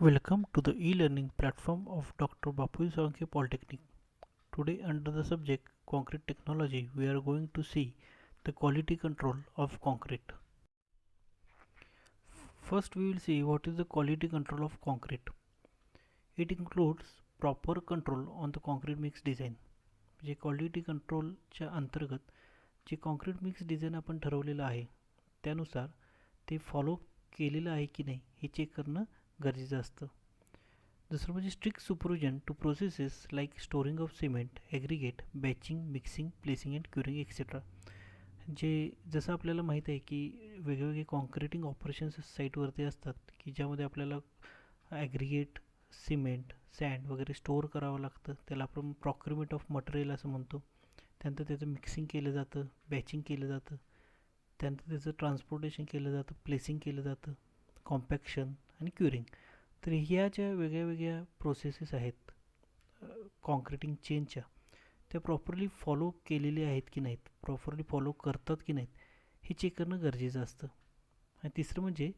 Welcome to the e-learning platform of Dr. Bapu Solanki Polytechnic. Today, under the subject Concrete Technology, we are going to see the quality control of concrete. First, we will see what is the quality control of concrete. It includes proper control on the concrete mix design. जे quality कंट्रोलच्या अंतर्गत जे concrete mix design आपण ठरवलेलं आहे त्यानुसार ते follow केलेलं आहे की नाही हे चेक करणं गरजेचं असतं. दुसरं म्हणजे strict supervision to processes like storing of cement, aggregate, batching, mixing, placing and curing etcetera. जे जसं आपल्याला माहीत आहे की वेगवेगळे कॉन्क्रिटिंग ऑपरेशन्स साईटवरती असतात की ज्यामध्ये आपल्याला ॲग्रिगेट, सिमेंट, सँड वगैरे स्टोअर करावं लागतं. त्याला आपण प्रॉक्युरमेंट ऑफ मटेरियल असं म्हणतो. त्यानंतर त्याचं मिक्सिंग केलं जातं, बॅचिंग केलं जातं, त्यानंतर त्याचं ट्रान्सपोर्टेशन केलं जातं, प्लेसिंग केलं जातं, कॉम्पॅक्शन आणि क्युरिंग. तर ह्या ज्या वेगळ्या वेगळ्या प्रोसेसेस आहेत कॉन्क्रिटिंग चेनच्या त्या प्रॉपरली फॉलो केलेल्या आहेत की नाहीत, प्रॉपरली फॉलो करतात की नाहीत हे चेक करणं गरजेचं असतं. आणि तिसरं म्हणजे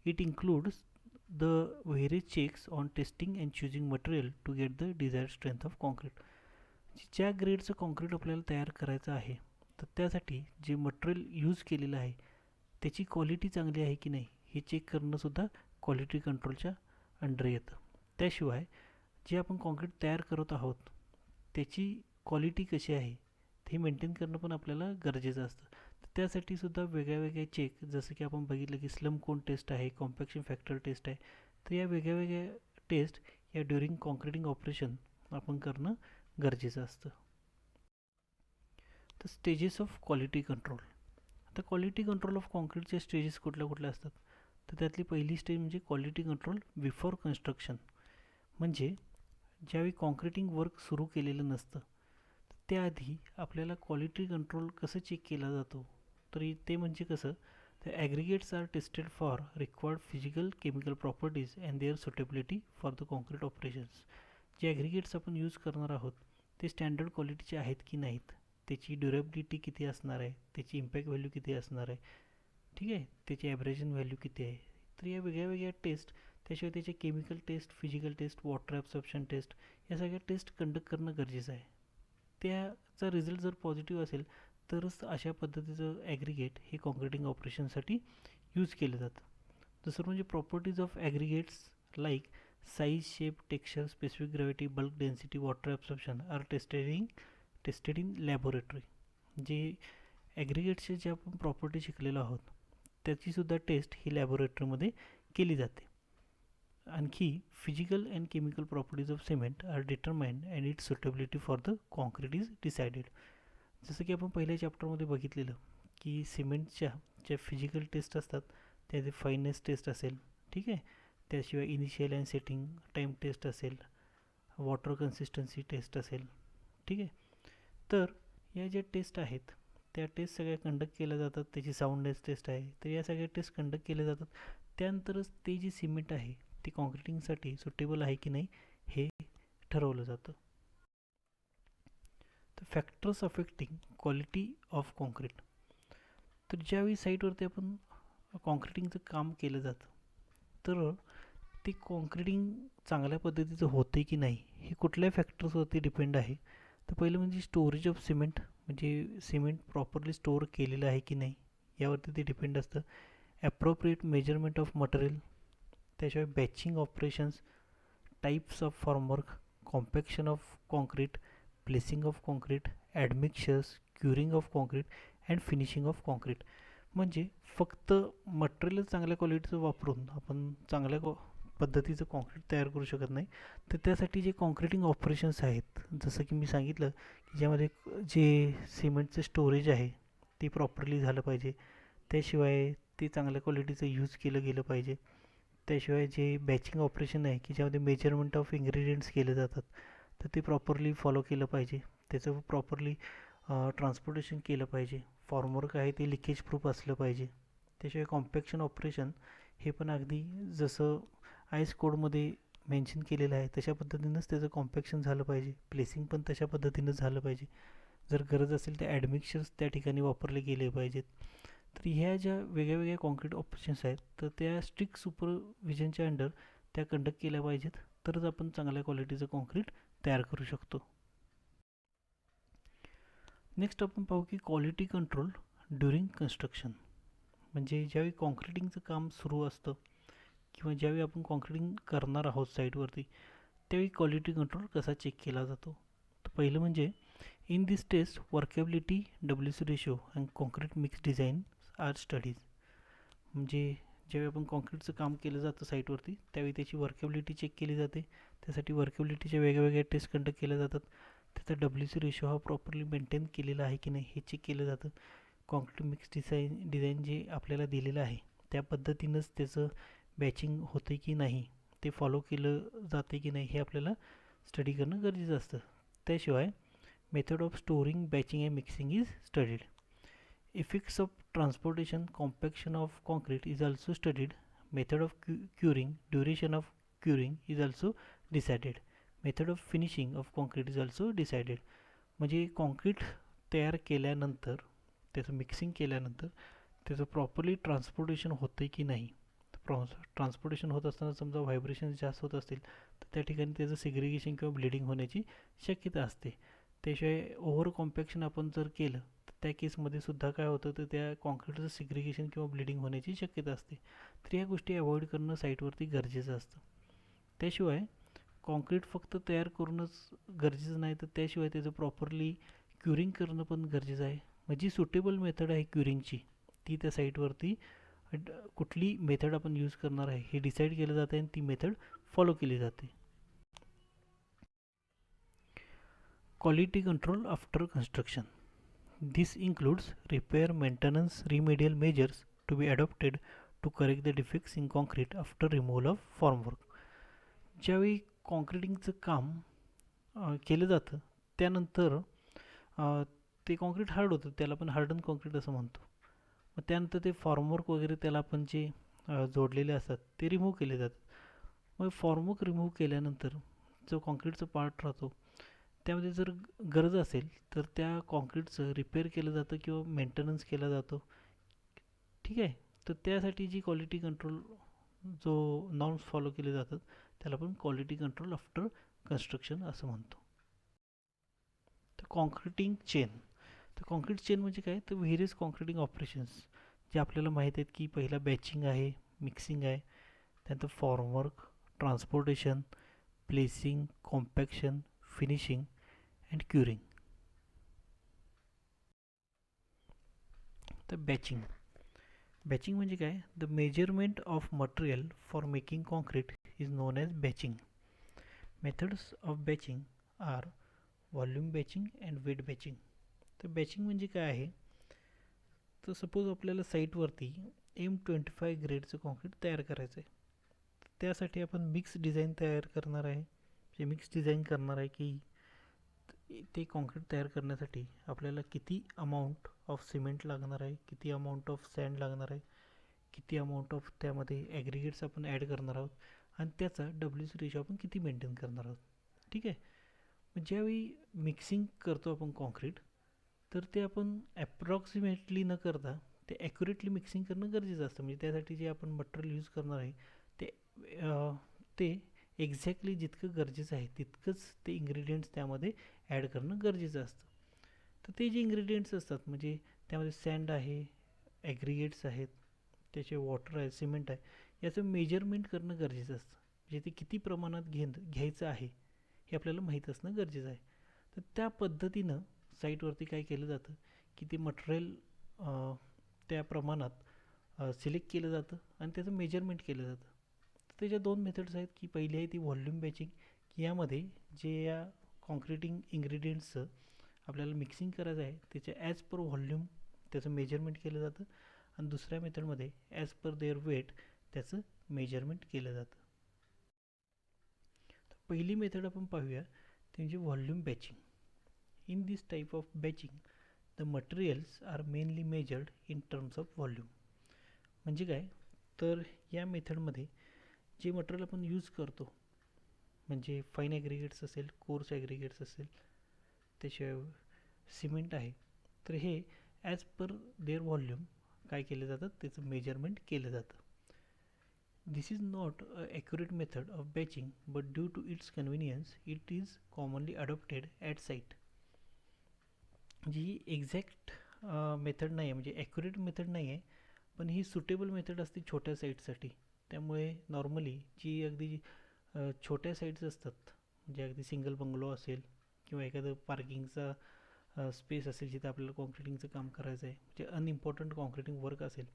it includes the various checks on testing and choosing material to get the desired strength of concrete. ज्या ग्रेडचं कॉन्क्रीट आपल्याला तयार करायचं आहे तर त्यासाठी जे मटेरियल यूज केलेलं आहे त्याची क्वालिटी चांगली आहे की नाही हे चेक करणंसुद्धा क्वालिटी कंट्रोलच्या अंडर येतं. त्याशिवाय जे आपण कॉन्क्रीट तयार करत आहोत त्याची क्वालिटी कशी आहे ते मेंटेन करणं पण आपल्याला गरजेचं असतं. तर त्यासाठी सुद्धा वेगळ्या वेगळ्या चेक जसं की आपण बघितलं की स्लम कोन टेस्ट आहे, कॉम्पॅक्शन फॅक्टर टेस्ट आहे. तर या वेगळ्या वेगळ्या टेस्ट या ड्युरिंग कॉन्क्रिटिंग ऑपरेशन आपण करणं गरजेचं असतं. तर स्टेजेस ऑफ क्वालिटी कंट्रोल. आता क्वालिटी कंट्रोल ऑफ कॉन्क्रीटचे स्टेजेस कुठल्या कुठल्या असतात तर त्यातली पहिली स्टेज म्हणजे क्वालिटी कंट्रोल बिफोर कन्स्ट्रक्शन. म्हणजे ज्यावेळी कॉन्क्रिटिंग वर्क सुरू केलेलं नसतं त्याआधी आपल्याला क्वालिटी कंट्रोल कसं चेक केला जातो तर ते म्हणजे कसं तर aggregates are tested for required physical chemical properties and their suitability for the concrete operations. जे ॲग्रिगेट्स आपण यूज करणार आहोत ते स्टँडर्ड क्वालिटीचे आहेत की नाहीत, त्याची ड्युरेबिलिटी किती असणार आहे, त्याची इम्पॅक्ट व्हॅल्यू किती असणार आहे, ठीक आहे, त्याची ॲव्हरेजन व्हॅल्यू किती आहे. तर या वेगळ्या वेगळ्या टेस्ट, त्याशिवाय त्याचे chemical test, physical test, water absorption test या सगळ्या टेस्ट कंडक्ट करणं गरजेचं आहे. त्याचा रिझल्ट जर पॉझिटिव्ह असेल तरच अशा पद्धतीचं ॲग्रिगेट हे कॉन्क्रिटिंग ऑपरेशनसाठी यूज केलं जातं. दुसरं म्हणजे properties of aggregates like size, shape, texture, specific gravity, bulk density, water absorption are tested in laboratory. जे ॲग्रिगेट्सचे जे आपण प्रॉपर्टी शिकलेलो आहोत त्याचीसुद्धा टेस्ट ही लॅबोरेटरीमध्ये केली जाते. आणखी physical and chemical properties of cement are determined and its suitability for the concrete is decided. जसं की आपण पहिल्या चॅप्टरमध्ये बघितलेलं की सिमेंटच्या ज्या फिजिकल टेस्ट असतात त्याचे फाईननेस टेस्ट असेल, ठीक आहे, त्याशिवाय initial and setting time test असेल, वॉटर कन्सिस्टन्सी टेस्ट असेल, ठीक आहे. तर या ज्या टेस्ट आहेत त्या टेस्ट सगळ्या कंडक्ट केल्या जातात. त्याची साऊंडनेस टेस्ट आहे, तर या सगळ्या टेस्ट कंडक्ट केल्या जातात. त्यानंतरच ते जे सिमेंट आहे ते कॉन्क्रिटिंगसाठी सुटेबल आहे की नाही हे ठरवलं जातं. तर factors affecting quality of concrete. तर ज्यावेळी साईटवरती आपण कॉन्क्रिटिंगचं काम केलं जातं तर ते कॉन्क्रिटिंग चांगल्या पद्धतीचं होतं की नाही हे कुठल्या फॅक्टर्सवरती डिपेंड आहे. तर पहिलं म्हणजे स्टोरेज ऑफ सिमेंट, म्हणजे सिमेंट प्रॉपरली स्टोअर केलेलं आहे की नाही यावरती ते डिपेंड असतं. ॲप्रोप्रिएट मेजरमेंट ऑफ मटेरियल, त्याशिवाय batching operations, types of formwork, compaction of concrete, placing of concrete, admixtures, curing of concrete and finishing of concrete. म्हणजे फक्त मटेरियल चांगल्या क्वालिटीचं वापरून आपण चांगल्या पद्धतीचं कॉन्क्रीट तयार करू शकत नाही. तर त्यासाठी जे कॉन्क्रिटिंग ऑपरेशन्स आहेत जसं की मी सांगितलं की ज्यामध्ये जे सिमेंटचं स्टोरेज आहे ते प्रॉपरली झालं पाहिजे, त्याशिवाय ते चांगल्या क्वालिटीचं यूज केलं गेलं पाहिजे, त्याशिवाय जे बॅचिंग ऑपरेशन आहे की ज्यामध्ये मेजरमेंट ऑफ इन्ग्रेडियंट्स केले जातात तर ते प्रॉपरली फॉलो केलं पाहिजे, त्याचं प्रॉपरली ट्रान्सपोर्टेशन केलं पाहिजे, फॉर्मवर्क आहे ते लिकेज प्रूफ असलं पाहिजे. त्याशिवाय कॉम्पॅक्शन ऑपरेशन हे पण अगदी जसं आयस कोडमध्ये मेन्शन केलेलं आहे तशा पद्धतीनंच त्याचं कॉम्पॅक्शन झालं पाहिजे, प्लेसिंग पण तशा पद्धतीनंच झालं पाहिजे. जर गरज असेल तर ॲडमिक्शर्स त्या ठिकाणी वापरले गेले पाहिजेत. तर ह्या ज्या वेगळ्या वेगळ्या कॉन्क्रीट ऑपरेशन्स आहेत तर त्या स्ट्रिक्ट सुपरविजनच्या अंडर त्या कंडक्ट केल्या पाहिजेत, तरच आपण चांगल्या क्वालिटीचं कॉन्क्रीट तयार करू शकतो. नेक्स्ट आपण पाहू की क्वालिटी कंट्रोल ड्युरिंग कन्स्ट्रक्शन. म्हणजे ज्यावेळी कॉन्क्रिटिंगचं काम सुरू असतं किंवा ज्यावेळी आपण कॉन्क्रिटिंग करणार आहोत साईटवरती, त्यावेळी क्वालिटी कंट्रोल कसा चेक केला जातो. तर पहिलं म्हणजे in this test workability, WC ratio and concrete mix design are studies. म्हणजे ज्यावेळी आपण कॉन्क्रीटचं काम केलं जातं साईटवरती, त्यावेळी त्याची वर्केबिलिटी चेक केली जाते. त्यासाठी वर्केबिलिटीच्या वेगवेगळ्या टेस्ट कंडक्ट केल्या जातात. त्याचा WC रेशो हा प्रॉपरली मेंटेन केलेला आहे की नाही हे चेक केलं जातं. कॉन्क्रीट मिक्स डिझाईन जे आपल्याला दिलेलं आहे त्या पद्धतीनंच त्याचं बॅचिंग होते की नाही, ते फॉलो केलं जाते की नाही हे आपल्याला स्टडी करणं गरजेचं असतं. त्याशिवाय method of storing, batching and mixing is studied. Effects of transportation, compaction of concrete is also studied. Method of curing, duration of curing is also decided. Method of finishing of concrete is also decided. म्हणजे concrete तयार केल्यानंतर, त्याचं mixing केल्यानंतर त्याचं properly transportation होतं की नाही. Transportation होत असताना समजा व्हायब्रेशन जास्त होत असतील तर त्या ठिकाणी त्याचं सिग्रिगेशन किंवा ब्लिडिंग होण्याची शक्यता असते. त्याशिवाय ओव्हर कॉम्पॅक्शन आपण जर केलं तर त्या केसमध्ये सुद्धा काय होतं, तर त्या कॉन्क्रीटचं सिग्रिगेशन किंवा ब्लिडिंग होण्याची शक्यता असते. तर या गोष्टी अवॉइड करणं साईटवरती गरजेचं असतं. त्याशिवाय कॉन्क्रीट फक्त तयार करूनच गरजेचं नाही, तर त्याशिवाय त्याचं प्रॉपरली क्युरिंग करणं पण गरजेचं आहे. म्हणजे सुटेबल मेथड आहे क्युरिंगची, ती त्या साईटवरती कुठली मेथड आपण यूज करणार आहे हे डिसाईड केलं जातं आणि ती मेथड फॉलो केली जाते. Quality control after construction. This includes repair, maintenance, remedial measures to be adopted to correct the defects in concrete after removal of formwork. ज्यावेळी कॉन्क्रिटिंगचं काम केलं जातं त्यानंतर ते कॉन्क्रीट हार्ड होतं, त्याला आपण हार्डन कॉन्क्रीट असं म्हणतो. मग त्यानंतर ते फॉर्मवर्क वगैरे त्याला आपण जे जोडलेले असतात ते रिमूव्ह केले जातात. मग फॉर्मवर्क रिमूव्ह केल्यानंतर जो कॉन्क्रीटचा पार्ट राहतो त्यामध्ये जर गरज असेल तर त्या कॉन्क्रीटचं रिपेअर केलं जातं किंवा मेंटेनन्स केला जातो. ठीक आहे. तर त्यासाठी जी क्वालिटी कंट्रोल जो नॉर्म्स फॉलो केले जातात त्याला आपण क्वालिटी कंट्रोल आफ्टर कन्स्ट्रक्शन असं म्हणतो. तर कॉन्क्रिटिंग चेन. तर कॉन्क्रीट चेन म्हणजे काय, तर व्हेरियस कॉन्क्रिटिंग ऑपरेशन्स जे आपल्याला माहीत आहेत की पहिला बॅचिंग आहे, मिक्सिंग आहे, त्यानंतर formwork, transportation, placing, compaction, finishing and curing. तर बॅचिंग म्हणजे काय, the measurement of material for making concrete is known as batching. Methods of batching are volume batching and weight batching. तर बॅचिंग म्हणजे काय आहे, तर सपोज आपल्याला साईटवरती M25 ग्रेडचं कॉन्क्रीट तयार करायचं आहे. त्यासाठी आपण मिक्स डिझाईन तयार करणार आहे, म्हणजे मिक्स डिझाईन करणार आहे की ते कॉन्क्रीट तयार करण्यासाठी आपल्याला किती अमाऊंट ऑफ सिमेंट लागणार आहे, किती अमाऊंट ऑफ सँड लागणार आहे, किती अमाऊंट ऑफ त्यामध्ये ॲग्रिगेट्स आपण ॲड करणार आहोत आणि त्याचा WC रेशो आपण किती मेंटेन करणार आहोत. ठीक आहे. मग ज्यावेळी मिक्सिंग करतो आपण कॉन्क्रीट तर ते आपण ॲप्रॉक्सिमेटली न करता ते ॲक्युरेटली मिक्सिंग करणं गरजेचं असतं. म्हणजे त्यासाठी जे आपण मटेरियल यूज करणार आहे ते ते एक्झॅक्टली जितकं गरजेचं आहे तितकंच ते इन्ग्रेडियंट्स त्यामध्ये ॲड करणं गरजेचं असतं. तर ते जे इन्ग्रेडियंट्स असतात म्हणजे त्यामध्ये सँड आहे, ॲग्रिगेट्स आहेत, त्याचे वॉटर आहे, सिमेंट आहे, याचं मेजरमेंट करणं गरजेचं असतं. म्हणजे ते किती प्रमाणात घ्यायचं आहे हे आपल्याला माहीत असणं गरजेचं आहे. तर त्या पद्धतीनं साईटवरती काय केलं जातं की ते मटेरियल त्या प्रमाणात सिलेक्ट केलं जातं आणि त्याचं मेजरमेंट केलं जातं. तर त्याच्या दोन मेथड्स आहेत की पहिली आहे ती व्हॉल्यूम बॅचिंग, की यामध्ये जे या कॉन्क्रिटिंग इन्ग्रेडियंट्सचं आपल्याला मिक्सिंग करायचं आहे त्याच्या ॲज पर व्हॉल्यूम त्याचं मेजरमेंट केलं जातं आणि दुसऱ्या मेथडमध्ये ॲज पर देअर वेट त्याचं मेजरमेंट केलं जातं. तर पहिली मेथड आपण पाहूया ती म्हणजे volume batching. In this type of batching the materials are mainly measured in terms of volume. म्हणजे काय, तर या मेथडमध्ये जे मटेरियल आपण यूज करतो म्हणजे फाईन ॲग्रिगेट्स असेल, कोर्स ॲग्रिगेट्स असेल, त्याशिवाय सिमेंट आहे, तर हे ॲज पर देअर व्हॉल्यूम काय केले जातात त्याचं मेजरमेंट केलं जातं. This is not an accurate method of batching, but due to its convenience, it is commonly adopted at site. जी एक्झॅक्ट मेथड नाही आहे, म्हणजे ॲक्युरेट मेथड नाही आहे, पण ही सुटेबल मेथड असते छोट्या साईटसाठी. त्यामुळे नॉर्मली जी अगदी छोट्या साईट्स असतात, म्हणजे अगदी सिंगल बंगलो असेल किंवा एखादं पार्किंगचा स्पेस असेल जिथे आपल्याला कॉन्क्रिटिंगचं काम करायचं आहे, म्हणजे अनइम्पॉर्टंट कॉन्क्रिटिंग वर्क असेल,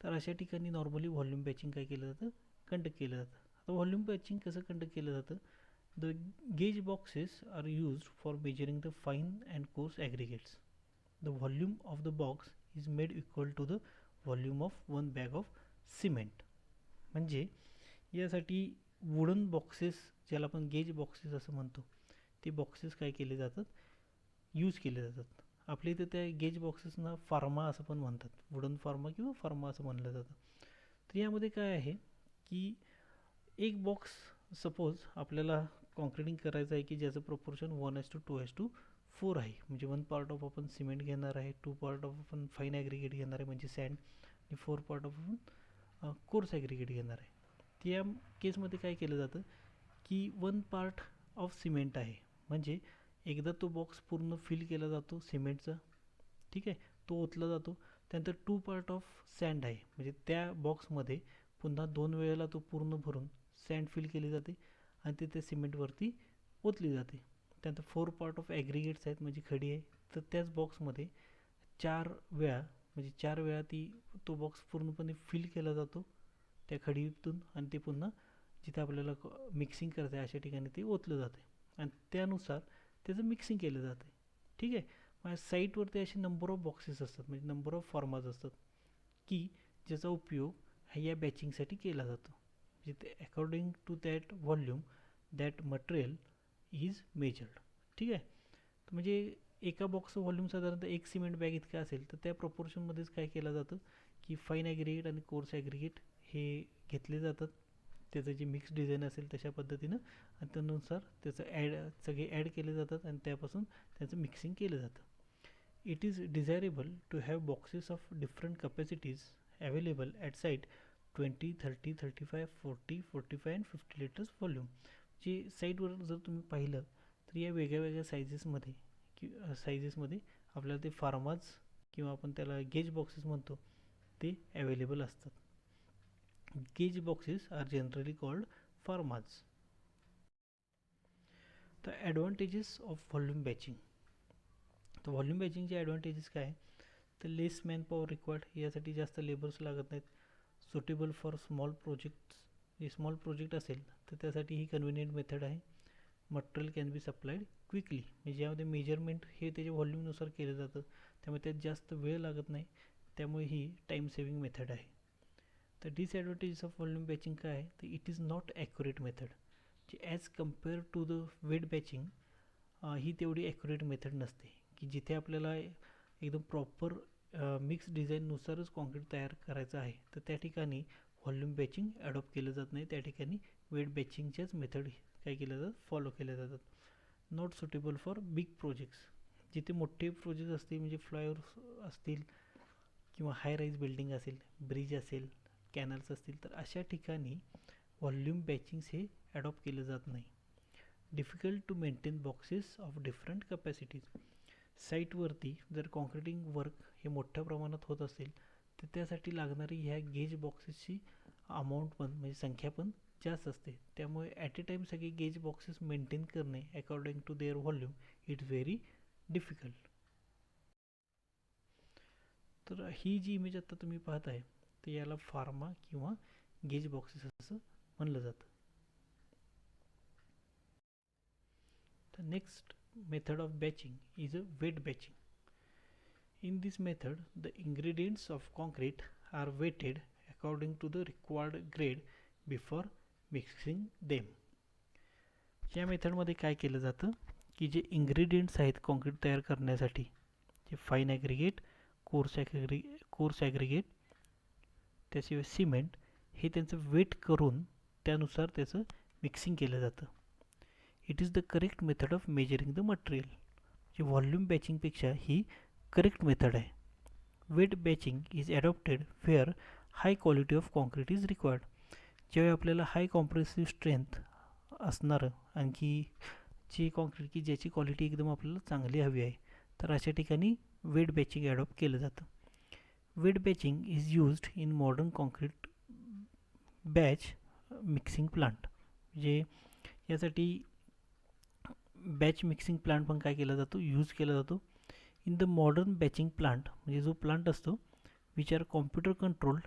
तर अशा ठिकाणी नॉर्मली व्हॉल्यूम पॅचिंग काय केलं जातं, कंडक्ट केलं जातं. आता व्हॉल्यूम पॅचिंग कसं कंडक्ट केलं जातं? The gauge boxes are used for measuring the fine and coarse aggregates. The volume of the box is made equal to the volume of one bag of cement. म्हणजे यासाठी wooden boxes, ज्याला आपण gauge boxes असं म्हणतो, ते boxes काय केले जातात, यूज केले जातात. आपल्या इथे त्या गेज बॉक्सेसना फार्मा असं पण म्हणतात, वुडन फार्मा किंवा फार्मा असं म्हणलं जातं. तर यामध्ये काय आहे की एक बॉक्स सपोज आपल्याला कॉन्क्रिटिंग करायचं आहे की ज्याचं प्रोपोर्शन 1:2:4 आहे. म्हणजे 1 पार्ट ऑफ आपण सिमेंट घेणार आहे, 2 पार्ट ऑफ आपण फाईन ॲग्रिगेट घेणार आहे म्हणजे सँड, आणि 4 पार्ट ऑफ आपण कोर्स ॲग्रिगेट घेणार आहे. तर या केसमध्ये काय केलं जातं की 1 पार्ट ऑफ सिमेंट आहे, म्हणजे एकदा तो बॉक्स पूर्ण फिल केला जातो सिमेंटचा, ठीक आहे, तो ओतला जातो. त्यानंतर 2 पार्ट ऑफ सँड आहे, म्हणजे त्या बॉक्समध्ये पुन्हा 2 वेळेला तो पूर्ण भरून सँड फिल केली जाते आणि ते त्या सिमेंटवरती ओतली जाते. त्यानंतर 4 पार्ट ऑफ ॲग्रिगेट्स आहेत, म्हणजे खडी आहे, तर त्याच बॉक्समध्ये 4 वेळा, म्हणजे 4 वेळा तो बॉक्स पूर्णपणे फिल केला जातो त्या खडीतून, आणि ते पुन्हा जिथे आपल्याला मिक्सिंग करायचं आहे अशा ठिकाणी ते ओतलं जाते आणि त्यानुसार त्याचं मिक्सिंग केलं जाते. ठीक आहे. मग साईटवरती असे नंबर ऑफ बॉक्सेस असतात, म्हणजे नंबर ऑफ फॉर्माज असतात की ज्याचा उपयोग या बॅचिंगसाठी केला जातो. म्हणजे according to that volume that material is measured. ठीक आहे. म्हणजे एका बॉक्सचं व्हॉल्यूम साधारणतः 1 सिमेंट बॅग इतका असेल, तर त्या प्रपोर्शनमध्येच काय केलं जातं की फाईन ॲग्रिगेट आणि कोर्स ॲग्रिगेट हे घेतले जातात, त्याचं जे मिक्स डिझाईन असेल तशा पद्धतीनं, आणि त्यानुसार त्याचं सगळे ॲड केले जातात आणि त्यापासून त्याचं मिक्सिंग केलं जातं. It is desirable to have boxes of different capacities available at site 20, 30, 35, 40, 45 and 50 litres volume. जे साईटवर जर तुम्ही पाहिलं तर या वेगळ्या वेगळ्या साईजेसमध्ये आपल्याला ते फार्माज किंवा आपण त्याला गेज बॉक्सेस म्हणतो ते अवेलेबल असतात. Gauge boxes are generally called farmas. The advantages of volume batching. तर व्हॉल्यूम बॅचिंगचे ॲडव्हान्टेजेस काय आहे, तर लेस मॅन पॉवर रिक्वायर्ड, यासाठी जास्त लेबर्स लागत नाहीत. सुटेबल फॉर स्मॉल प्रोजेक्ट्स, जे स्मॉल प्रोजेक्ट असेल तर त्यासाठी ही कन्व्हिनियंट मेथड आहे. Material can be supplied quickly, म्हणजे ज्यामध्ये मेजरमेंट हे त्याच्या व्हॉल्यूमनुसार केलं जातं, त्यामुळे त्यात जास्त वेळ लागत नाही, त्यामुळे ही टाईम सेविंग मेथड आहे. तर डिसॲडव्हान्टेजेस ऑफ व्हॉल्यूम बॅचिंग काय आहे, तर it is not accurate method. जी as compare to the weight batching ही तेवढी ॲक्युरेट मेथड नसते, की जिथे आपल्याला एकदम प्रॉपर मिक्स डिझाईननुसारच कॉन्क्रीट तयार करायचं आहे, तर त्या ठिकाणी व्हॉल्यूम बॅचिंग ॲडॉप्ट केलं जात नाही. त्या ठिकाणी वेट बॅचिंगच्याच मेथड काय केल्या जातात, फॉलो केल्या जातात. Not suitable for big projects, जिथे मोठे प्रोजेक्ट असतील, म्हणजे फ्लायओव्हर्स असतील किंवा हाय राईज बिल्डिंग असेल, ब्रिज असेल, कॅनल्स असतील, तर अशा ठिकाणी व्हॉल्यूम बॅचिंग्स हे ॲडॉप्ट केलं जात नाही. Difficult to maintain boxes of different capacities. साईटवरती जर कॉन्क्रिटिंग वर्क हे मोठ्या प्रमाणात होत असेल, तर त्यासाठी लागणारी ह्या गेज बॉक्सेसची अमाऊंट पण, म्हणजे संख्या पण जास्त असते. त्यामुळे ॲट ए टाईम सगळे गेज बॉक्सेस मेंटेन करणे according to their volume it's very difficult. तर ही जी इमेज आता तुम्ही पाहताय, तर याला फार्मा किंवा गेज बॉक्सेस असं म्हणलं जातं. The next method of batching is a wet batching. In this method, the ingredients of concrete are weighted according to the required grade before mixing them. या मेथडमध्ये काय केलं जातं की जे इंग्रेडियंट्स आहेत कॉन्क्रीट तयार करण्यासाठी, जे फाईन ॲग्रिगेट, कोर्स ॲग्रिगेट, त्याशिवाय सिमेंट, हे त्यांचं वेट करून त्यानुसार त्याचं मिक्सिंग केलं जातं. It is the correct method of measuring the material. जी व्हॉल्यूम बॅचिंगपेक्षा ही करेक्ट मेथड आहे. Weight batching is adopted where high quality of concrete is required. ज्यावेळी आपल्याला हाय कॉम्प्रेसिव्ह स्ट्रेंथ असणारं आणखी जे कॉन्क्रीट की ज्याची क्वालिटी एकदम आपल्याला चांगली हवी आहे, तर अशा ठिकाणी वेट बॅचिंग ॲडॉप्ट केलं जातं. Weight batching is used in modern concrete batch mixing plant. म्हणजे यासाठी बॅच मिक्सिंग प्लांट पण काय केला जातो, यूज केला जातो. In the modern batching plant म्हणजे जो प्लांट असतो which are computer controlled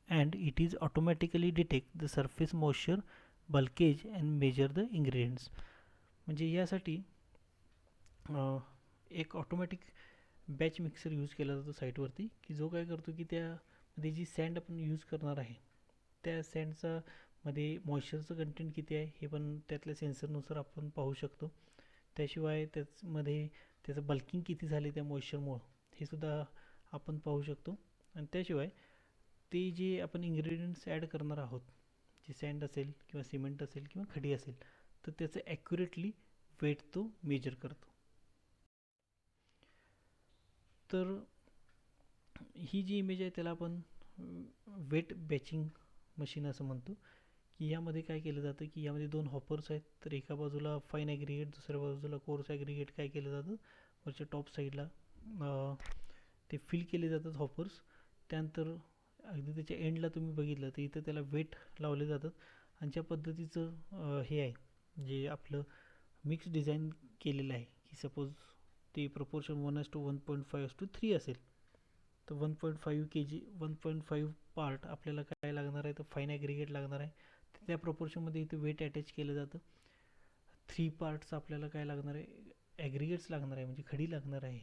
and it is automatically detect the surface moisture bulkage and measure the ingredients. म्हणजे यासाठी एक ऑटोमॅटिक बॅच मिक्सर यूज केला जातो साईटवरती, की जो काय करतो की त्यामध्ये जी सँड आपण यूज करणार आहे त्या सँडचा मध्ये मॉइश्चरचं कंटेंट किती आहे हे पण त्यातल्या सेन्सरनुसार आपण पाहू शकतो. त्याशिवाय त्याचमध्ये त्याचं बल्किंग किती झाले त्या मॉइश्चरमुळं हे सुद्धा आपण पाहू शकतो. आणि त्याशिवाय ते जे आपण इन्ग्रेडियंट्स ॲड करणार आहोत, जे सँड असेल किंवा सिमेंट असेल किंवा खडी असेल, तर त्याचं ॲक्युरेटली वेट तो मेजर करतो. तर ही जी इमेज आहे त्याला आपण वेट बॅचिंग मशीन असं म्हणतो. की यामध्ये काय केलं जातं की यामध्ये दोन हॉपर्स आहेत, तर एका बाजूला फाईन ॲग्रिगेट, दुसऱ्या बाजूला कोर्स ॲग्रिगेट काय केलं जातं वरच्या टॉप साईडला ते फिल केले जातात हॉपर्स. त्यानंतर अगदी त्याच्या एंडला तुम्ही बघितलं तर इथं त्याला वेट लावले जातात. आणि ज्या पद्धतीचं हे आहे जे आपलं मिक्स डिझाईन केलेलं आहे की सपोज ते प्रपोर्शन 1:1.5:3 असेल, तर 1.5 पार्ट आपल्याला काय लागणार आहे, तर फाईन ॲग्रिगेट लागणार आहे. त्या प्रपोर्शनमध्ये इथे वेट अटॅच केलं जातं. 3 पार्ट्स आपल्याला काय लागणार आहे, ॲग्रिगेट्स लागणार आहे म्हणजे खडी लागणार आहे,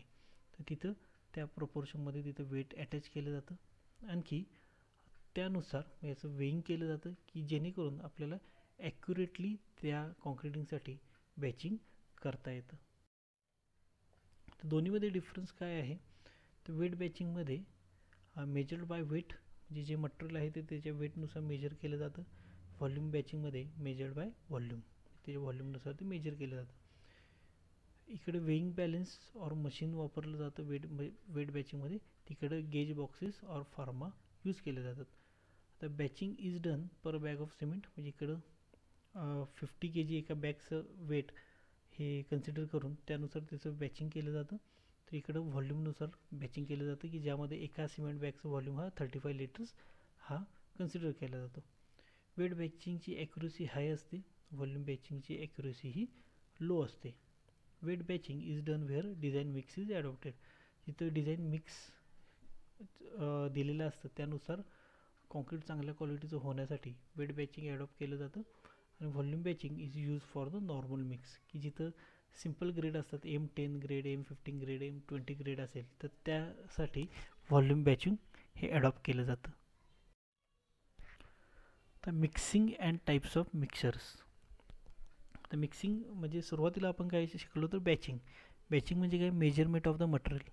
तर तिथं त्या प्रपोर्शनमध्ये तिथं वेट अटॅच केलं जातं. आणखी त्यानुसार याचं वेईंग केलं जातं की जेणेकरून आपल्याला ॲक्युरेटली त्या कॉन्क्रिटिंगसाठी बॅचिंग करता येतं. तर दोन्हीमध्ये डिफरन्स काय आहे, तर वेट बॅचिंगमध्ये मेजर्ड बाय वेट म्हणजे जे मटेरियल आहे ते त्याच्या वेटनुसार मेजर केलं जातं. व्हॉल्यूम बॅचिंगमध्ये मेजर्ड बाय व्हॉल्यूम, त्याच्या व्हॉल्यूमनुसार ते मेजर केलं जातं. इकडे वेईंग बॅलेन्स और मशीन वापरलं जातं वेट बॅचिंगमध्ये, तिकडे gauge boxes or farma use केले जातात. आता batching is done per bag of cement, म्हणजे इकडं 50 kg एका बॅगचं वेट हे कन्सिडर करून त्यानुसार त्याचं बॅचिंग केलं जातं. तर इकडं व्हॉल्यूमनुसार बॅचिंग केलं जातं की ज्यामध्ये एका सिमेंट बॅगचं व्हॉल्यूम हा 35 लिटर्स हा कन्सिडर केला जातो. वेट बॅचिंगची ॲक्युरेसी हाय असते, व्हॉल्यूम बॅचिंगची ॲक्युरेसी ही लो असते. Weight batching is done where design mix is adopted. जिथं डिझाईन मिक्स दिलेलं असतं त्यानुसार कॉन्क्रीट चांगल्या क्वालिटीचं होण्यासाठी वेट बॅचिंग ॲडॉप्ट केलं जातं. आणि volume batching is use for the normal mix, की जिथं सिम्पल ग्रेड असतात, M10 grade, M15 grade, M20 grade असेल, तर त्यासाठी व्हॉल्यूम बॅचिंग हे ॲडॉप्ट केलं जातं. तर mixing and types of mixers. तर मिक्सिंग म्हणजे सुरुवातीला आपण काय शिकलो तर बॅचिंग. बॅचिंग म्हणजे काय, measurement of the material.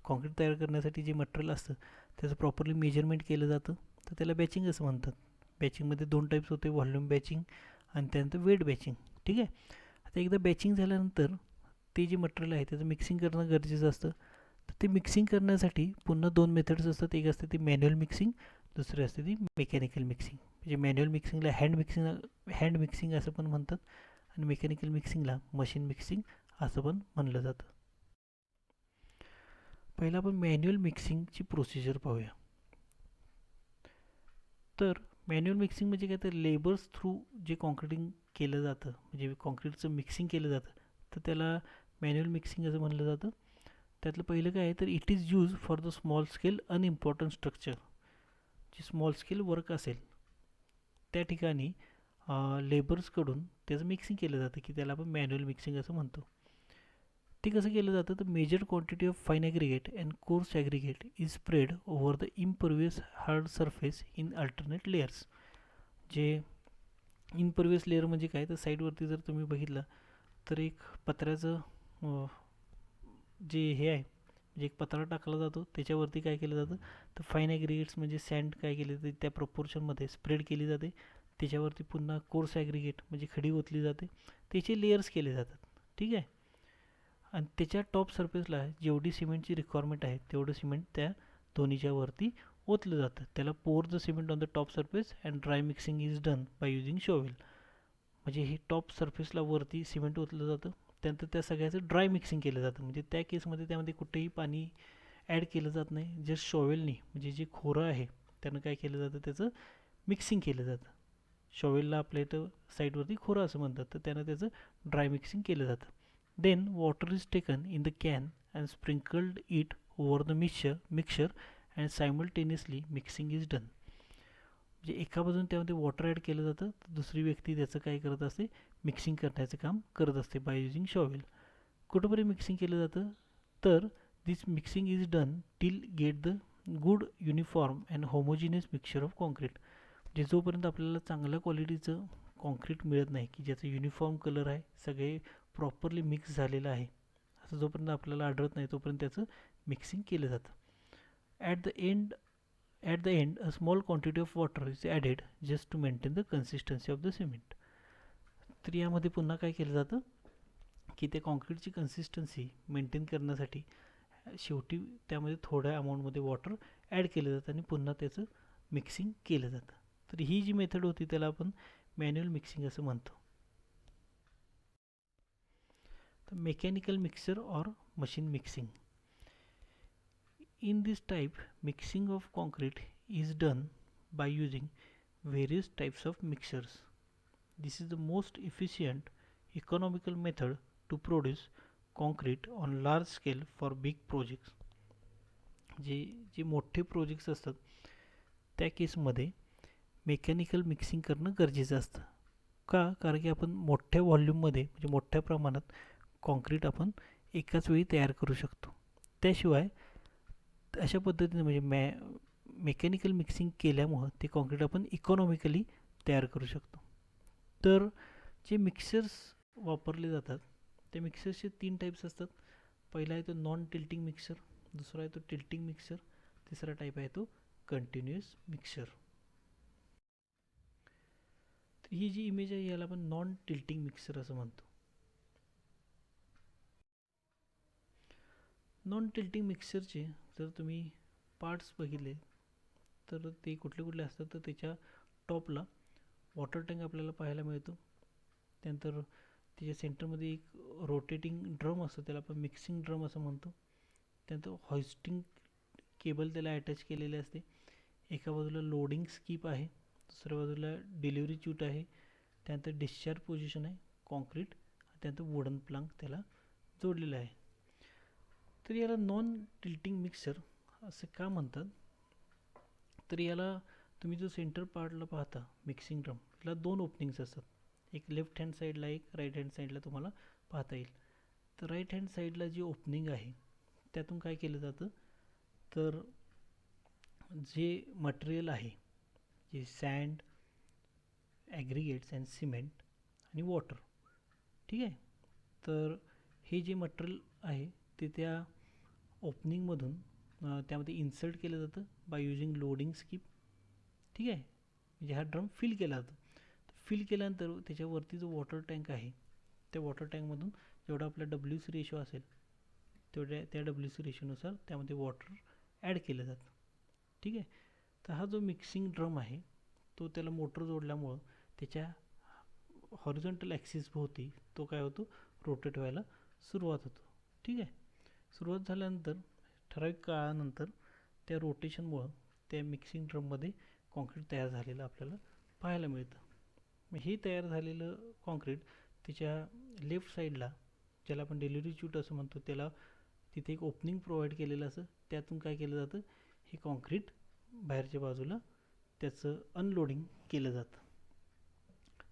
Concrete तयार करण्यासाठी जे मटेरियल असतं त्याचं प्रॉपरली मेजरमेंट केलं जातं, तर त्याला बॅचिंग असं म्हणतात. बॅचिंगमध्ये 2 टाईप्स होते, व्हॉल्यूम बॅचिंग आणि त्यानंतर वेट बॅचिंग. ठीक आहे. आता एकदा बॅचिंग झाल्यानंतर ते जे मटेरियल आहे त्याचं मिक्सिंग करणं गरजेचं असतं. तर ते मिक्सिंग करण्यासाठी पुन्हा 2 मेथड्स असतात. एक असते ती मॅन्युअल मिक्सिंग, दुसरी असते ती मेकॅनिकल मिक्सिंग. म्हणजे मॅन्युअल मिक्सिंगला हँड मिक्सिंग असं पण म्हणतात आणि मेकॅनिकल मिक्सिंगला मशीन मिक्सिंग असं पण म्हणलं जातं. पहिला आपण मॅन्युअल मिक्सिंगची प्रोसिजर पाहूया. तर मॅन्युअल मिक्सिंग म्हणजे काय, तर लेबर्स थ्रू जे कॉन्क्रिटिंग केलं जातं म्हणजे कॉन्क्रीटचं मिक्सिंग केलं जातं, तर त्याला मॅन्युअल मिक्सिंग असं म्हणलं जातं. त्यातलं पहिलं काय आहे, तर it is use for the small scale unimportant structure. जे स्मॉल स्केल वर्क असेल त्या ठिकाणी लेबर्सकडून त्याचं मिक्सिंग केलं जातं की त्याला आपण मॅन्युअल मिक्सिंग असं म्हणतो. ते कसं केलं जातं, तर major quantity of fine aggregate and coarse aggregate is spread over the impervious hard surface in alternate layers. जे इम्परवियस लेअर म्हणजे काय, तर साईडवरती जर तुम्ही बघितलं तर एक पत्र्याचं जे हे आहे म्हणजे एक पत्रा टाकला जातो, त्याच्यावरती काय केलं जातं, तर फाईन ॲग्रिगेट्स म्हणजे सँड काय केले जाते त्या प्रपोर्शनमध्ये स्प्रेड केली जाते. त्याच्यावरती पुन्हा कोर्स ॲग्रिगेट म्हणजे खडी ओतली जाते, त्याचे लेयर्स केले जातात. ठीक आहे. आणि त्याच्या टॉप सरफेसला जेवढी सिमेंटची रिक्वायरमेंट आहे तेवढं सिमेंट त्या दोन्हीच्या वरती ओतलं जातं. त्याला पोर the cement on the top surface and dry mixing is done by using shovel. म्हणजे हे टॉप सरफेसला वरती सिमेंट ओतलं जातं, त्यानंतर त्या सगळ्याचं ड्राय मिक्सिंग केलं जातं. म्हणजे त्या केसमध्ये त्यामध्ये कुठेही पाणी ॲड केलं जात नाही, जस्ट शॉवेलनी म्हणजे जे खोरं आहे त्यानं काय केलं जातं, त्याचं मिक्सिंग केलं जातं. शॉवेलला आपल्या इथं साईडवरती खोरं असं म्हणतात, तर त्यानं त्याचं ड्राय मिक्सिंग केलं जातं. Then water is taken in the can and sprinkled it over the mixture and simultaneously mixing is done. म्हणजे एका बाजून त्यामध्ये वॉटर ॲड केलं जातं, तर दुसरी व्यक्ती त्याचं काय करत असते, मिक्सिंग करण्याचं काम करत असते बाय युजिंग शॉवेल. कुठंपर्यंत मिक्सिंग केलं जातं, तर this mixing is done till get the good uniform and homogeneous mixture of concrete. म्हणजे जोपर्यंत आपल्याला चांगल्या क्वालिटीचं कॉन्क्रीट मिळत नाही की ज्याचं युनिफॉर्म कलर आहे, सगळे प्रॉपरली मिक्स झालेलं आहे, असं जोपर्यंत आपल्याला आढळत नाही तोपर्यंत त्याचं मिक्सिंग केलं जातं. At the end a small quantity of water is added just to maintain the consistency of the cement. तर यामध्ये पुन्हा काय केलं जातं की ते कॉन्क्रीटची कन्सिस्टन्सी मेंटेन करण्यासाठी शेवटी त्यामध्ये थोड्या अमाऊंटमध्ये वॉटर ॲड केलं जातं आणि पुन्हा त्याचं मिक्सिंग केलं जातं. तर ही जी मेथड होती त्याला आपण मॅन्युअल मिक्सिंग असं म्हणतो. तर mechanical mixer or machine mixing. In this type, mixing of concrete is done by using various types of mixers. This is the most efficient, economical method to produce concrete on large scale for big projects. जे मोठे projects असतात त्या केसमध्ये mechanical mixing करणं गरजेचं असतं. का? कारण की आपण मोठ्या व्हॉल्यूममध्ये म्हणजे मोठ्या प्रमाणात कॉन्क्रीट आपण एकाच वेळी तयार करू शकतो. त्याशिवाय अशा पद्धतीने म्हणजे मेकॅनिकल मिक्सिंग केल्यामुळं ते कॉन्क्रीट आपण इकॉनॉमिकली तयार करू शकतो. तर जे मिक्सर्स वापरले जातात त्या मिक्सर्सचे 3 टाईप्स असतात. पहिला आहे तो नॉन टिल्टिंग मिक्सर, दुसरा आहे तो टिल्टिंग मिक्सर, तिसरा टाईप आहे तो कंटिन्युअस मिक्सर. तर ही जी इमेज आहे याला आपण नॉन टिल्टिंग मिक्सर असं म्हणतो. नॉन टिल्टिंग मिक्सरचे जर तुम्ही पार्ट्स बघितले तर ते कुठले कुठले असतात, तर त्याच्या टॉपला वॉटर टँक आपल्याला पाहायला मिळतो. त्यानंतर त्याच्या सेंटरमध्ये एक रोटेटिंग ड्रम असतो, त्याला आपण मिक्सिंग ड्रम असं म्हणतो. त्यानंतर हॉइस्टिंग केबल त्याला अटॅच केलेले असते. एका बाजूला लोडिंग स्कीप आहे, दुसऱ्या बाजूला डिलिव्हरी च्यूट आहे, त्यानंतर डिस्चार्ज पोझिशन आहे कॉन्क्रीट, त्यानंतर वुडन प्लांक त्याला जोडलेलं आहे. तर याला नॉन टिल्टिंग मिक्सर असं का म्हणतात, तर याला तुम्ही जो सेंटर पार्टला पाहता मिक्सिंग ड्रम, याला 2 ओपनिंग्स असतात. एक लेफ्ट हँड साईडला, एक राईट हँड साईडला तुम्हाला पाहता येईल. तर राईट हँड साईडला जी ओपनिंग आहे त्यातून काय केलं जातं, तर जे मटेरियल आहे, जे सँड, ॲग्रिगेट्स अँड सिमेंट आणि वॉटर, ठीक आहे, तर हे जे मटेरियल आहे ते त्या ओपनिंगमधून त्यामध्ये इन्सर्ट केलं जातं बाय युजिंग लोडिंग स्कीप. ठीक आहे, म्हणजे हा ड्रम फिल केला जातो. फिल केल्यानंतर त्याच्यावरती जो वॉटर टँक आहे त्या वॉटर टँकमधून जेवढा आपला WC रेशो असेल तेवढ्या त्या WC रेशोनुसार त्यामध्ये वॉटर ॲड केलं जातं. ठीक आहे, तर हा जो मिक्सिंग ड्रम आहे तो त्याला मोटर जोडल्यामुळं त्याच्या हॉरिझॉन्टल ॲक्सिस भोवती तो काय होतो, रोटेट व्हायला सुरुवात होतो. ठीक आहे, सुरुवात झाल्यानंतर ठराविक काळानंतर त्या रोटेशनमुळं त्या मिक्सिंग ड्रममध्ये कॉन्क्रीट तयार झालेलं आपल्याला पाहायला मिळतं. मग हे तयार झालेलं कॉन्क्रीट त्याच्या लेफ्ट साईडला, ज्याला आपण डिलिव्हरी च्यूट असं म्हणतो, त्याला तिथे एक ओपनिंग प्रोव्हाइड केलेलं असं, त्यातून काय केलं जातं, हे कॉन्क्रीट बाहेरच्या बाजूला त्याचं अनलोडिंग केलं जातं.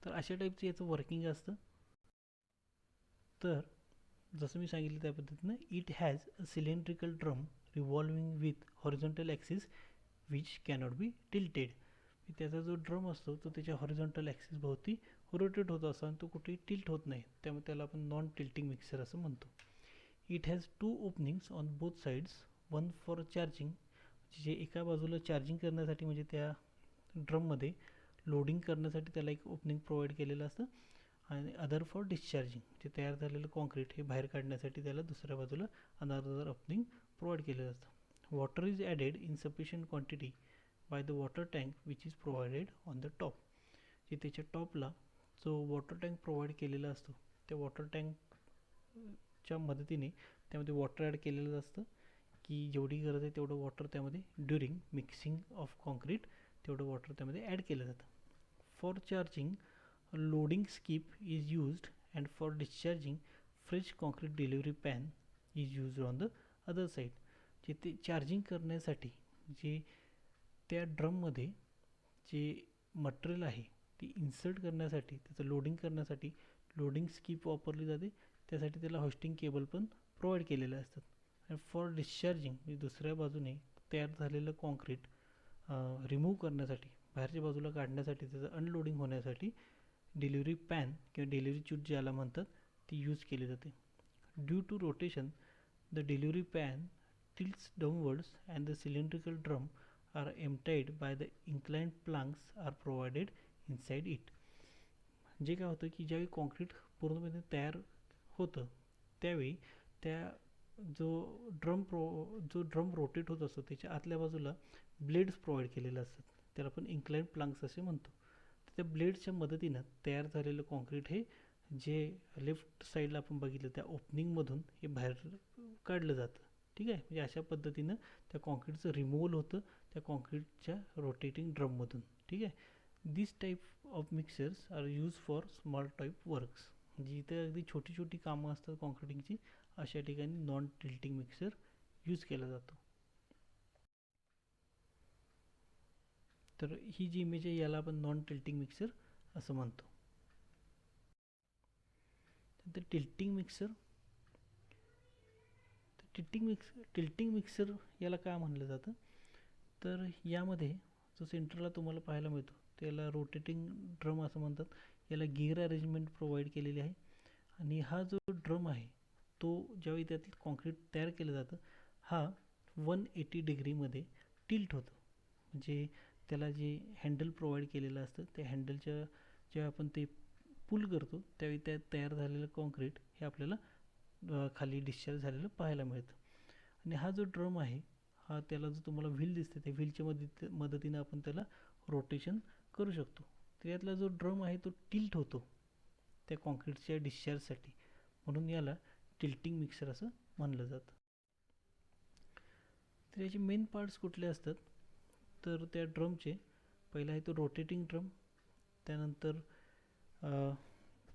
तर अशा टाईपचं याचं वर्किंग असतं. तर जसं मी सांगितलं त्या पद्धतीनं it has a cylindrical drum revolving with horizontal axis which cannot be tilted. त्याचा जो ड्रम असतो तो त्याच्या हॉरिझॉन्टल ॲक्सिस भोवती रोटेट होत असतो आणि तो कुठेही टिल्ट होत नाही, त्यामुळे त्याला आपण नॉन टिल्टिंग मिक्सर असं म्हणतो. It has 2 openings on both sides, one for charging, जे एका बाजूला चार्जिंग करण्यासाठी म्हणजे त्या ड्रममध्ये लोडिंग करण्यासाठी त्याला एक ओपनिंग प्रोव्हाइड केलेलं असतं, आणि अदर फॉर डिस्चार्जिंग, जे तयार झालेलं कॉन्क्रीट हे बाहेर काढण्यासाठी त्याला दुसऱ्या बाजूला अनदर ओपनिंग प्रोव्हाइड केलेलं असतं. Water is added in sufficient quantity by the water tank which is provided on the top. जे त्याच्या टॉपला जो वॉटर टँक प्रोव्हाइड केलेला असतो त्या वॉटर टँकच्या मदतीने त्यामध्ये वॉटर ॲड केलेलं असतं की जेवढी गरज आहे तेवढं वॉटर त्यामध्ये ड्युरिंग मिक्सिंग ऑफ कॉन्क्रीट तेवढं वॉटर त्यामध्ये ॲड केलं जातं. For charging loading skip is used and for discharging fresh concrete delivery pan is used on the other side. जे ते चार्जिंग करण्यासाठी जे त्या ड्रममध्ये जे मटेरियल आहे ते इन्सर्ट करण्यासाठी त्याचं लोडिंग करण्यासाठी लोडिंग स्कीप वापरली जाते. त्यासाठी त्याला होस्टिंग केबल पण प्रोव्हाइड केलेले असतात. आणि फॉर डिस्चार्जिंग म्हणजे दुसऱ्या बाजूने तयार झालेलं कॉन्क्रीट रिमूव्ह करण्यासाठी बाहेरच्या बाजूला काढण्यासाठी त्याचं अनलोडिंग होण्यासाठी डिलिव्हरी पॅन किंवा डिलिव्हरी चूट ज्याला म्हणतात ती यूज केली जाते. Due to rotation the delivery pan tilts downwards and the cylindrical drum are emptied by the inclined planks are provided inside it. जे काय होतं की ज्यावेळी कॉन्क्रीट पूर्णपणे तयार होतं त्यावेळी त्या जो ड्रम रोटेट होत असतो त्याच्या आतल्या बाजूला ब्लेड्स प्रोव्हाइड केलेले असतात. त्याला आपण इन्क्लाइंड प्लांक्स असे म्हणतो. त्या ब्लेड्सच्या मदतीनं तयार झालेलं कॉन्क्रीट हे जे लेफ्ट साईडला आपण बघितलं त्या ओपनिंगमधून हे बाहेर काढलं जातं. ठीक आहे. म्हणजे अशा पद्धतीनं त्या कॉन्क्रीटचं रिमूव्हल होतं त्या कॉन्क्रीटच्या रोटेटिंग ड्रममधून. ठीक आहे. This type of mixers are use for small type works. म्हणजे इथं अगदी छोटी छोटी कामं असतात कॉन्क्रिटिंगची अशा ठिकाणी नॉन टिल्टिंग मिक्सर यूज केला जातो. तर ही जी इमेज आहे याला आपण नॉन टिल्टिंग मिक्सर असं म्हणतो. तर टिल्टिंग मिक्सर याला काय म्हणलं जातं तर यामध्ये जो सेंटरला तुम्हाला पाहायला मिळतो त्याला रोटेटिंग ड्रम असं म्हणतात. याला गिअर अरेंजमेंट प्रोव्हाइड केलेली आहे आणि हा जो ड्रम आहे तो ज्यावेळी त्यात कॉन्क्रीट तयार केलं जातं हा 180 डिग्रीमध्ये टिल्ट होतो. म्हणजे त्याला जे हँडल प्रोव्हाइड केलेलं असतं त्या हँडलच्या जेव्हा आपण ते पुल करतो त्यावेळी त्यात तयार झालेलं कॉन्क्रीट हे आपल्याला खाली डिस्चार्ज झालेलं पाहायला मिळतं. आणि हा जो ड्रम आहे हा त्याला जो तुम्हाला व्हील दिसते त्या व्हीलच्या मदतीनं आपण त्याला रोटेशन करू शकतो. त्यातला जो ड्रम आहे तो टिल्ट होतो त्या कॉन्क्रीटच्या डिस्चार्जसाठी म्हणून याला टिल्टिंग मिक्सर असं म्हणलं जातं. तर याचे मेन पार्ट्स कुठले असतात तर त्या ड्रमचे पहिला आहे तो रोटेटिंग ड्रम. त्यानंतर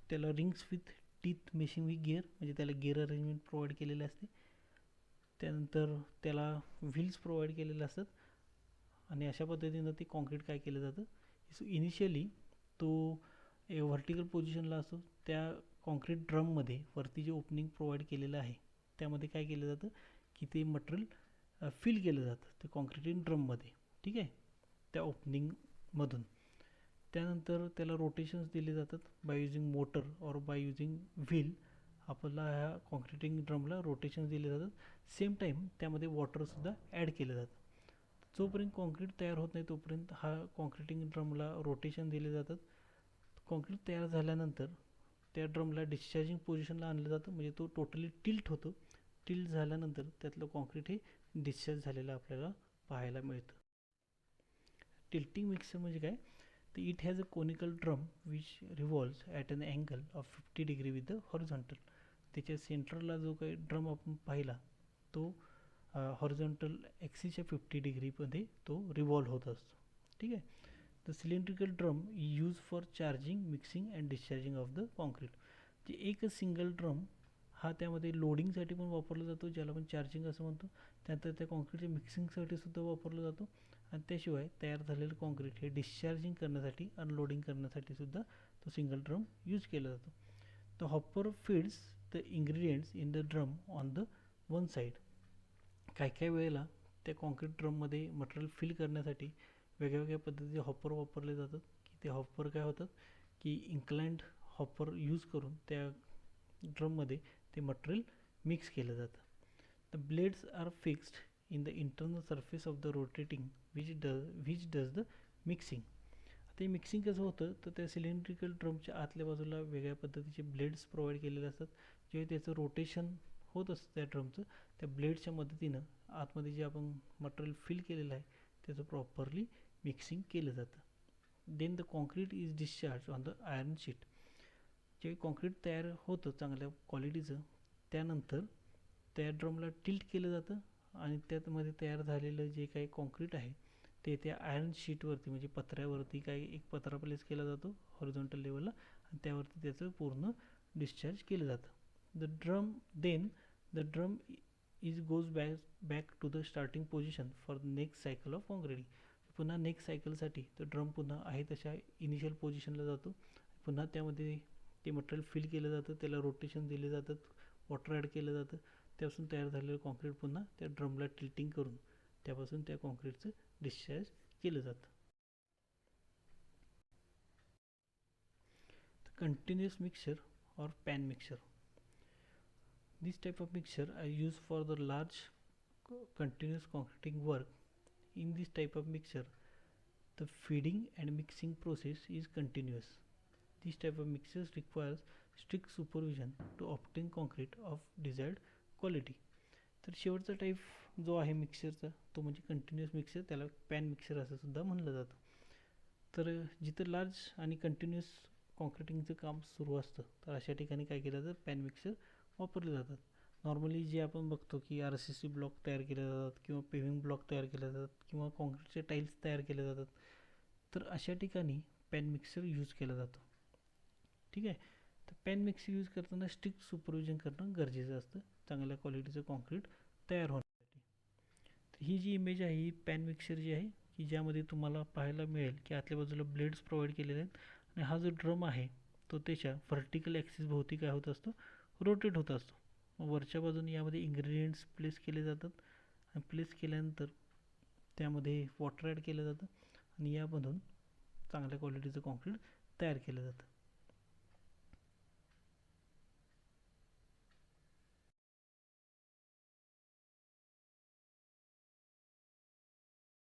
त्याला rings with teeth meshing with gear म्हणजे त्याला गिअर अरेंजमेंट प्रोव्हाइड केलेले असते. त्यानंतर त्याला व्हील्स प्रोव्हाइड केलेले असतात आणि अशा पद्धतीनं ते कॉन्क्रीट काय केलं जातं सो इनिशियली तो व्हर्टिकल पोझिशनला असतो. त्या कॉन्क्रीट ड्रममध्ये वरती जे ओपनिंग प्रोव्हाइड केलेलं आहे त्यामध्ये काय केलं जातं की ते मटेरियल फिल केलं जातं ते कॉन्क्रीटिंग ड्रममध्ये. ठीक आहे. त्या ओपनिंगमधून त्यानंतर त्याला रोटेशन्स दिले जातात बाय युजिंग मोटर और बाय युजिंग व्हील. आपल्याला ह्या कॉन्क्रीटिंग ड्रमला रोटेशन्स दिले जातात. सेम टाईम त्यामध्ये वॉटरसुद्धा ॲड केलं जातं. जोपर्यंत कॉन्क्रीट तयार होत नाही तोपर्यंत हा कॉन्क्रीटिंग ड्रमला रोटेशन दिले जातात. कॉन्क्रीट तयार झाल्यानंतर त्या ड्रमला डिस्चार्जिंग पोझिशनला आणलं जातं म्हणजे तो टोटली टिल्ट होतो. टिल्ट झाल्यानंतर त्यातलं कॉन्क्रीट हे डिस्चार्ज झालेलं आपल्याला पाहायला मिळतं. टिल्टिंग मिक्सर म्हणजे काय तर it has a conical drum which revolves at an angle of 50 degree with the horizontal. त्याच्या सेंटरला जो काही ड्रम आपण पाहिला तो हॉरिझॉन्टल ॲक्सिसच्या 50 डिग्रीमध्ये तो रिव्हॉल्व होत असतो. ठीक आहे. The cylindrical drum use for charging mixing and discharging of the concrete. जे एक सिंगल ड्रम हा त्यामध्ये लोडिंगसाठी पण वापरला जातो ज्याला आपण चार्जिंग असं म्हणतो. त्यानंतर त्या कॉन्क्रीटच्या मिक्सिंगसाठी सुद्धा वापरला जातो आणि त्याशिवाय तयार झालेलं कॉन्क्रीट हे डिस्चार्जिंग करण्यासाठी अनलोडिंग करण्यासाठी सुद्धा तो सिंगल ड्रम यूज केला जातो. The hopper feeds the ingredients in the drum on the one side. काही वेळेला त्या कॉन्क्रीट ड्रममध्ये मटेरियल फिल करण्यासाठी वेगळ्या पद्धतीचे हॉपर वापरले जातात की ते हॉपर काय होतात की इन्क्लाइंड हॉपर यूज करून त्या ड्रममध्ये ते मटेरियल मिक्स केलं जातं. The blades are fixed in the internal surface of the rotating which does the mixing. ते मिक्सिंग कसं होतं तर त्या सिलेंड्रिकल ड्रमच्या आतल्या बाजूला वेगळ्या पद्धतीचे ब्लेड्स प्रोव्हाइड केलेले असतात. जेव्हा त्याचं रोटेशन होत असतं त्या ड्रमचं त्या ब्लेडच्या मदतीनं आतमध्ये जे आपण मटेरियल फिल केलेलं आहे त्याचं प्रॉपरली मिक्सिंग केलं जातं. Then the concrete is discharge on the iron sheet. जे कॉन्क्रीट तयार होतं चांगल्या क्वालिटीचं, त्यानंतर त्या ड्रमला टिल्ट केलं जातं आणि त्यामध्ये तयार झालेलं जे काही कॉन्क्रीट आहे ते त्या आयर्न शीटवरती म्हणजे पत्र्यावरती काही एक पत्रा प्लेस केला जातो हॉरिझॉन्टल लेवलला आणि त्यावरती त्याचं पूर्ण डिस्चार्ज केलं जातं. The drum is goes back to the starting position for the next cycle of concreting. पुन्हा नेक्स्ट सायकलसाठी तो ड्रम पुन्हा आहे तशा इनिशियल पोझिशनला जातो. पुन्हा त्यामध्ये ते मटेरियल फिल केलं जातं, त्याला रोटेशन दिले जातात, वॉटर ॲड केलं जातं, त्यापासून तयार झालेलं कॉन्क्रीट पुन्हा त्या ड्रमला टिल्टिंग करून त्यापासून त्या कॉन्क्रीटचं डिस्चार्ज केलं जातं. Continuous mixture or pan mixture. This type of mixture are used for the large continuous concreting work. In this type of mixture, the feeding and mixing process is continuous. This type of mixtures requires strict supervision to obtain concrete of desired quality. तर शेवटचा type जो आहे मिक्सरचा तो म्हणजे continuous mixer, त्याला pan mixer असं सुद्धा म्हणलं जातं. तर जिथं लार्ज आणि कंटिन्युअस कॉन्क्रिटिंगचं काम सुरू असतं तर अशा ठिकाणी काय केलं जातं, पॅन मिक्सर वापरले जातात. नॉर्मली जे आपण बघतो की RCC ब्लॉक तयार केले जातात किंवा पेव्हिंग ब्लॉक तयार केले जातात किंवा कॉन्क्रीटचे टाईल्स तयार केले जातात, तर अशा ठिकाणी पॅन मिक्सर यूज केला जातो. ठीक आहे. तर पॅन मिक्सर यूज करताना स्ट्रिक्ट सुपरविजन करणं गरजेचं असतं चांगल्या क्वालिटीचं कॉन्क्रीट तयार होण्यासाठी. तर ही जी इमेज आहे ही पॅन मिक्सर जी आहे की ज्यामध्ये तुम्हाला पाहायला मिळेल की आतल्या बाजूला ब्लेड्स प्रोव्हाइड केलेले आहेत आणि हा जो ड्रम आहे तो त्याच्या व्हर्टिकल ॲक्सिस भोवती काय होत असतो, रोटेट होत असतो. वरच्या बाजूने यामध्ये इन्ग्रेडियंट्स प्लेस केले जातात आणि प्लेस केल्यानंतर त्यामध्ये वॉटर ॲड केलं जातं आणि यामधून चांगल्या क्वालिटीचं कॉन्क्रीट तयार केलं जातं.